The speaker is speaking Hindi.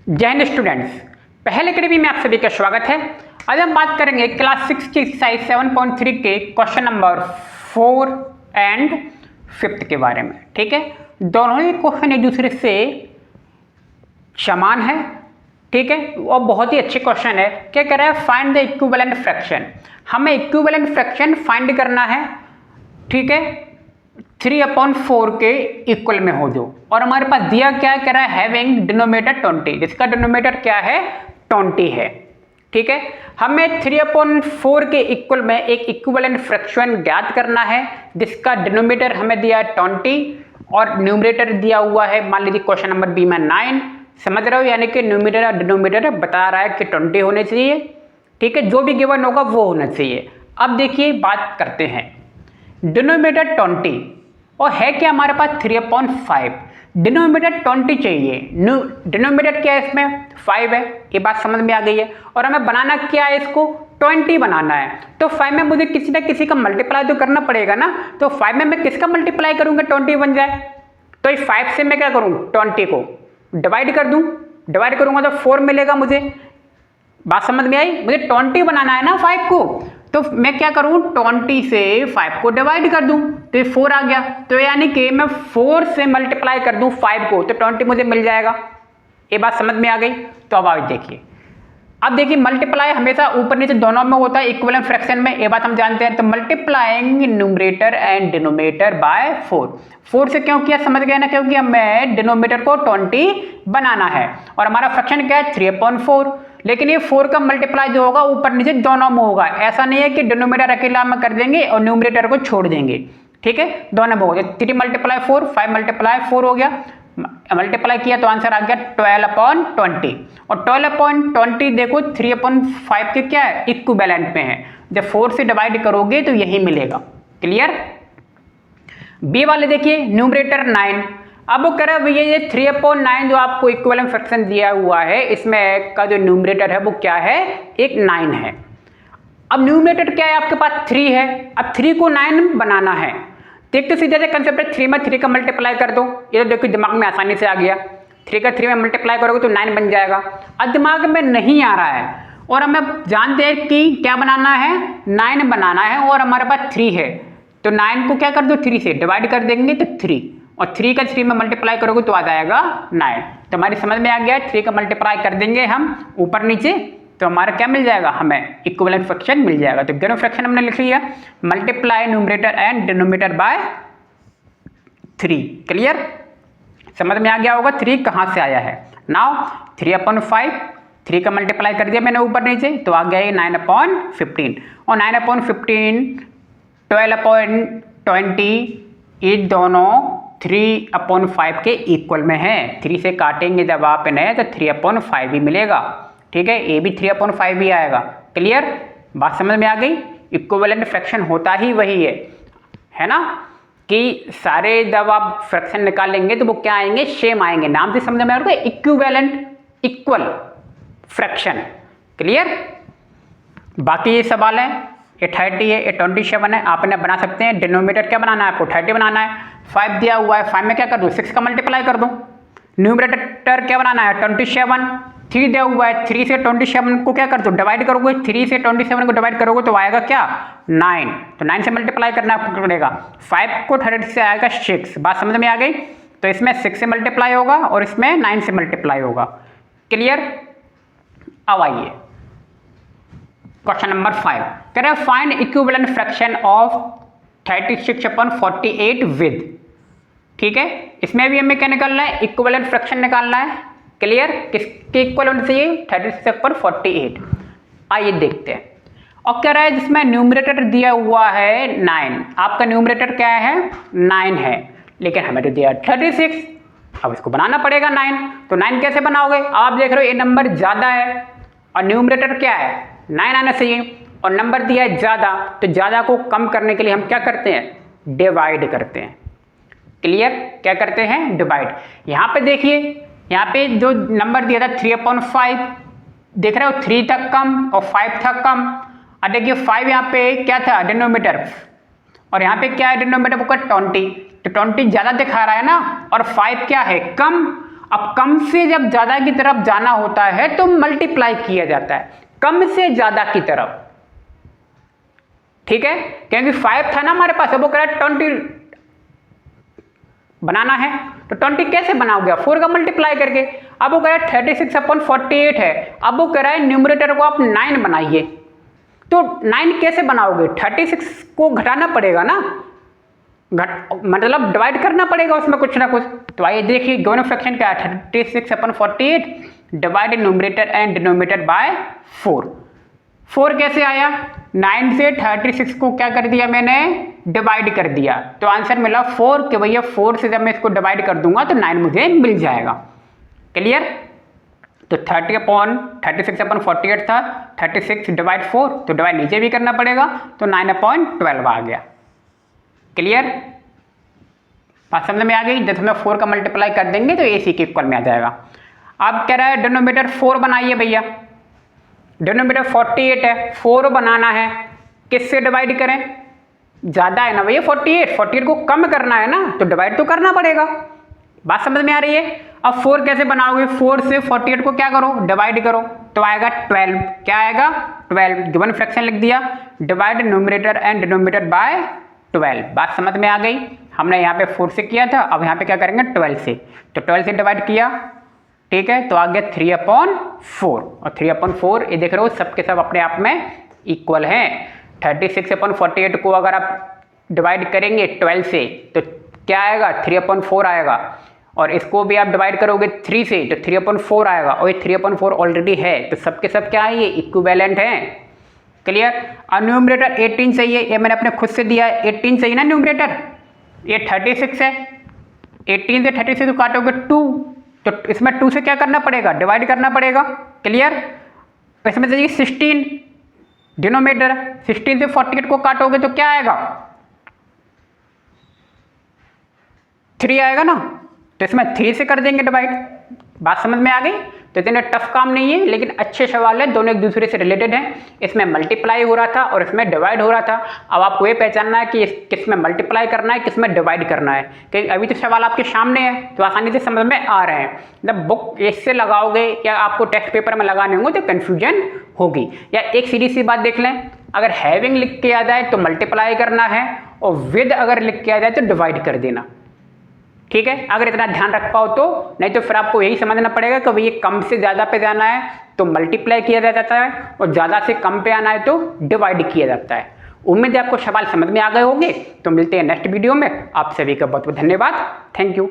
जय हिंद स्टूडेंट्स, पहले कड़ी में आप सभी का स्वागत है। आज हम बात करेंगे क्लास 6 की एक्सरसाइज 7.3 के क्वेश्चन नंबर 4 एंड 5 के बारे में। ठीक है, दोनों ही क्वेश्चन एक दूसरे से समान है। ठीक है, और बहुत ही अच्छे क्वेश्चन है। क्या कह रहा है? Find the equivalent fraction. हमें इक्विवेलेंट फ्रैक्शन फाइंड करना है। ठीक है, 3/4 के इक्वल में हो जो, और हमारे पास दिया क्या कह रहा है? हैविंग डिनोमिनेटर 20, जिसका डिनोमिनेटर क्या है? 20 है। ठीक है, हमें 3/4 के इक्वल में एक इक्विवेलेंट फ्रैक्शन ज्ञात करना है, जिसका डिनोमिनेटर हमें दिया है 20 और न्यूमरेटर दिया हुआ है, मान लीजिए क्वेश्चन नंबर बी में 9। समझ रहे हो? यानी कि न्यूमरेटर और डिनोमिनेटर बता रहा है कि 20 होने चाहिए। ठीक है, जो भी गिवन होगा वो होना चाहिए। अब देखिए, बात करते हैं। डिनोमिनेटर 20 और है क्या हमारे पास? 3/5। डिनोमिनेटर 20 चाहिए, डिनोमिनेटर क्या है? इसमें 5 है। ये बात समझ में आ गई है। और हमें बनाना क्या है? इसको 20 बनाना है। तो 5 में मुझे किसी ना किसी का मल्टीप्लाई तो करना पड़ेगा ना। तो 5 में मैं किसका मल्टीप्लाई करूंगा 20 बन जाए? तो इस 5 से मैं क्या करूं? 20 को डिवाइड कर दूं। डिवाइड करूंगा तो 4 मिलेगा मुझे। बात समझ में आई? मुझे 20 बनाना है ना 5 को, तो मैं क्या करूं? 20 से 5 को डिवाइड कर दूं तो ये 4 आ गया। तो यानी कि मैं 4 से मल्टीप्लाई कर दूं 5 को तो 20 मुझे मिल जाएगा। ये बात समझ में आ गई? तो अब आप देखिए, अब देखिए मल्टीप्लाई हमेशा ऊपर नीचे दोनों में होता है इक्विवेलेंट फ्रैक्शन में, ये बात हम जानते हैं। तो multiplying numerator and denominator by 4 से क्यों किया? समझ गए ना? क्योंकि हमें डिनोमिनेटर को 20 बनाना है और हमारा फ्रैक्शन क्या है? 3/4। लेकिन ये 4 का मल्टीप्लाई जो होगा ऊपर नीचे दोनों में होगा। ऐसा नहीं है कि डिनोमिनेटर अकेला में कर देंगे और न्यूमरेटर को छोड़ देंगे। ठीक है, दोनों में हो गया। 3 × 4 5 × 4 हो गया। मल्टीप्लाई किया तो आंसर आ गया 12/20। और 12/20 देखो 3/5 के क्या है? इक्विवेलेंट में है। जब 4 से डिवाइड करोगे तो यही मिलेगा। क्लियर? बी वाले देखिए, न्यूमरेटर 9। अब वो कह रहा है भैया ये 3/9 जो आपको इक्विवेलेंट फ्रैक्शन दिया हुआ है, इसमें का जो न्यूमरेटर है वो क्या है? एक 9 है। अब न्यूमरेटर क्या है? आपके पास 3 है। अब 3 को 9 बनाना है। देख तो सीधे से कंसेप्ट है, 3 में 3 का मल्टीप्लाई कर दो। ये तो देखो दिमाग में आसानी से आ गया। 3 का 3 में मल्टीप्लाई करोगे तो 9 बन जाएगा। अब दिमाग में नहीं आ रहा है और हमें जानते हैं कि क्या बनाना है? 9 बनाना है और हमारे पास 3 है। तो 9 को क्या कर दो? 3 से डिवाइड कर देंगे तो 3, और 3 का 3 में मल्टीप्लाई करोगे तो आ जाएगा 9। तो हमारी समझ में आ गया, 3 का मल्टीप्लाई कर देंगे हम ऊपर नीचे तो हमारा क्या मिल जाएगा? हमें इक्विवेलेंट फ्रैक्शन मिल जाएगा। तो गिवन फ्रैक्शन हमने लिख लिया, multiply numerator and denominator by 3। Clear? समझ में आ गया होगा 3 कहां से आया है। नाउ 3/5, 3 का मल्टीप्लाई कर दिया मैंने ऊपर नीचे तो आ गया ये 9/15। और 9/15 12/20 ये दोनों 3/5 के इक्वल में है। 3 से काटेंगे जब आप इन्हें तो 3/5 ही मिलेगा। ठीक है, ये भी 3/5 ही आएगा। क्लियर? बात समझ में आ गई? इक्विवेलेंट फ्रैक्शन होता ही वही है ना, कि सारे जब आप फ्रैक्शन निकालेंगे तो वो क्या आएंगे? सेम आएंगे। नाम से समझ में आ रहा है, इक्विवेलेंट, इक्वल फ्रैक्शन। क्लियर? बाकी ये सवाल है, ये 30 है, ये 27 है, आप इन्हें बना सकते हैं। डिनोमिनेटर क्या बनाना है आपको? 30 बनाना है। 5 दिया हुआ है, 5 में क्या कर दो? 6 का मल्टीप्लाई कर दो। न्यूमरेटर क्या बनाना है? 27। 3 दिया हुआ है, 3 से 27 को क्या कर दो? डिवाइड करोगे। 3 से 27 को डिवाइड करोगे तो आएगा क्या? 9। तो 9 से मल्टीप्लाई करना पड़ेगा। 5 को 30 से आएगा 6। बात समझ में आ गई? तो इसमें 6 से मल्टीप्लाई होगा और इसमें 9 से मल्टीप्लाई होगा। क्लियर? अब आइए क्वेश्चन नंबर 5। कह रहे हैं find equivalent fraction of 36/48 with. ठीक है, इसमें भी हमें क्या निकालना है? इक्विवेलेंट फ्रैक्शन निकालना है। क्लियर? किसके इक्वल होना चाहिए? 36/48। आइए देखते हैं। और कह रहा है जिसमें न्यूमरेटर दिया हुआ है 9, आपका न्यूमरेटर क्या है? 9 है, लेकिन हमें तो दिया 36। अब इसको बनाना पड़ेगा 9। तो 9 कैसे बनाओगे? आप देख रहे हो ये नंबर ज्यादा है और न्यूमरेटर क्या है? 9 आना चाहिए, और नंबर दिया है ज्यादा, तो ज्यादा को कम करने के लिए हम क्या करते हैं? डिवाइड करते हैं। क्लियर? क्या करते हैं? डिवाइड। यहां पे देखिए, यहाँ पे जो नंबर दिया था 3/5, देख रहे हो 3 था कम और 5 था कम। और देखिए 5 यहाँ पे क्या था? डिनोमिनेटर, और यहाँ पे क्या है? डिनोमिनेटर को 20। तो 20 ज्यादा दिखा रहा है ना, और 5 क्या है? कम। अब कम से जब ज़्यादा की तरफ जाना होता है तो मल्टीप्लाई किया जाता है, कम से ज़्यादा की तरफ, ठीक है। क्योंकि 5 था ना हमारे पास, अब वो कह रहा है 20 बनाना है, तो 20 कैसे बनाओगे? 4 का मल्टीप्लाई करके। अब वो कह रहा है 36/48 है, अब वो कह रहा है न्यूमरेटर को आप 9 बनाइए, तो 9 कैसे बनाओगे? 36 को घटाना पड़ेगा ना, मतलब डिवाइड करना पड़ेगा उसमें कुछ ना कुछ। तो आइए देखिए दोनों फ्रैक्शन क्या है, 36/48 divide numerator and denominator by 4। 4 कैसे आया? 9 से 36 को क्या कर दिया मैंने? डिवाइड कर दिया, तो आंसर मिला 4 कि भैया 4 से जब मैं इसको डिवाइड कर दूंगा तो 9 मुझे मिल जाएगा। क्लियर? तो 36/48 था, 36 डिवाइड 4, तो डिवाइड नीचे भी करना पड़ेगा, तो 9/12 आ गया। क्लियर? बात समझ में आ गई? जब हमें 4 का मल्टीप्लाई कर देंगे तो AC के इक्वल में आ जाएगा। अब कह रहा है डिनोमिनेटर 4 बनाइए भैया, डिनोमिनेटर 48 है, 4 बनाना है, किससे डिवाइड करें? ज़्यादा है ना भैया 48 को कम करना है ना, तो डिवाइड तो करना पड़ेगा। बात समझ में आ रही है? अब 4 कैसे बनाओगे? 4 से 48 को क्या करो? डिवाइड करो, तो आएगा 12। क्या आएगा? 12। गिवन फ्रैक्शन लिख दिया, divide numerator and denominator by 12। बात समझ में आ गई? हमने यहाँ पे 4 से किया था, अब यहाँ पे क्या करेंगे? 12 से, तो 12 से डिवाइड किया, ठीक है, तो आ गया 3/4। और 3/4 ये देख रहे हो सब के सब अपने आप में इक्वल हैं। 36/48 को अगर आप डिवाइड करेंगे 12 से तो क्या आएगा? 3/4 आएगा, और इसको भी आप डिवाइड करोगे 3 से तो 3/4 आएगा, और ये 3/4 ऑलरेडी है, तो सबके सब क्या है? ये इक्विवेलेंट हैं। क्लियर? और न्यूमरेटर 18 चाहिए, ये मैंने अपने खुद से दिया है, 18 चाहिए ना न्यूमरेटर, ये 36 है, 18 से 36 को काटोगे 2, तो इसमें 2 से क्या करना पड़ेगा? डिवाइड करना पड़ेगा। क्लियर? इसमें चाहिए 16 डिनोमिनेटर, 16 से 48 को काटोगे तो क्या आएगा? 3 आएगा ना, तो इसमें 3 से कर देंगे डिवाइड। बात समझ में आ गई? तो इतने टफ काम नहीं है, लेकिन अच्छे सवाल है, दोनों एक दूसरे से रिलेटेड हैं। इसमें मल्टीप्लाई हो रहा था और इसमें डिवाइड हो रहा था। अब आपको ये पहचानना है कि किस में मल्टीप्लाई करना है, किस में डिवाइड करना है, क्योंकि अभी तो सवाल आपके सामने है तो आसानी से समझ में आ रहे हैं। जब बुक इससे लगाओगे या आपको टेस्ट पेपर में लगाने होंगे तो कन्फ्यूजन होगी। या एक सीधी सी बात देख लें, अगर हैविंग लिख के आ जाए तो मल्टीप्लाई करना है, और विद अगर लिख के आ जाए तो डिवाइड कर देना। ठीक है, अगर इतना ध्यान रख पाओ तो, नहीं तो फिर आपको यही समझना पड़ेगा कि भाई ये कम से ज़्यादा पे जाना है तो मल्टीप्लाई किया जाता है, और ज़्यादा से कम पे आना है तो डिवाइड किया जाता है। उम्मीद है आपको सवाल समझ में आ गए होंगे। तो मिलते हैं नेक्स्ट वीडियो में। आप सभी का बहुत बहुत धन्यवाद। Thank you.